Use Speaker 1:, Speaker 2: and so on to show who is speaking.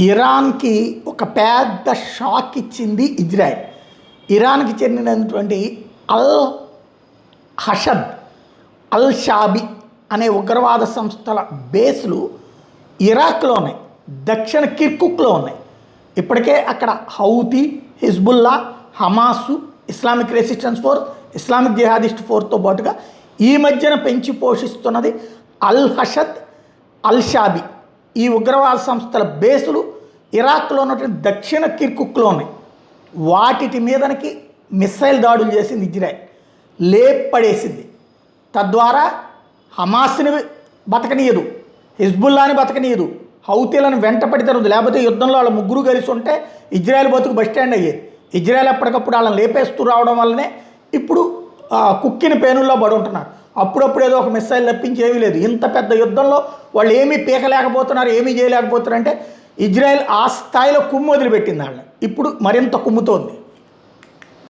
Speaker 1: ఇరాన్కి ఒక పెద్ద షాక్ ఇచ్చింది ఇజ్రాయెల్. ఇరాన్కి చెందినటువంటి అల్ హషద్ అల్ షాబి అనే ఉగ్రవాద సంస్థల బేస్లు ఇరాక్లో ఉన్నాయి, దక్షిణ కిర్కుక్లో ఉన్నాయి. ఇప్పటికే అక్కడ Houthi, Hezbollah, Hamas, Islamic resistance force, Islamic jihadist ఫోర్స్తో పాటుగా ఈ మధ్యన పెంచి పోషిస్తున్నది అల్ హషద్ అల్ షాబి. ఈ ఉగ్రవాద సంస్థల బేసులు ఇరాక్లో ఉన్నటువంటి దక్షిణ కిర్కుక్లో ఉన్నాయి. వాటి మీదనికి మిస్సైల్ దాడులు చేసింది ఇజ్రాయెల్, లేపడేసింది. తద్వారా హమాస్ని బతకనీయదు, హిజ్బుల్లాని బతకనీయదు, హౌతీలను వెంటపడి తరుంది. లేకపోతే యుద్ధంలో వాళ్ళ ముగ్గురు కలిసి ఉంటే ఇజ్రాయెల్ బతుకు బస్టాండ్ అయ్యేది. ఇజ్రాయెల్ ఎప్పటికప్పుడు వాళ్ళని లేపేస్తూ రావడం వల్లనే ఇప్పుడు కుక్కిని పేనుల్లో పడి ఉంటున్నారు. అప్పుడప్పుడు ఏదో ఒక మిస్సైల్ తప్పించి ఏమీ లేదు. ఇంత పెద్ద యుద్ధంలో వాళ్ళు ఏమీ పీకలేకపోతున్నారు, ఏమీ చేయలేకపోతున్నారు. అంటే ఇజ్రాయెల్ ఆ స్థాయిలో కుమ్ము వదిలిపెట్టింది వాళ్ళని. ఇప్పుడు మరింత కుమ్ముతోంది.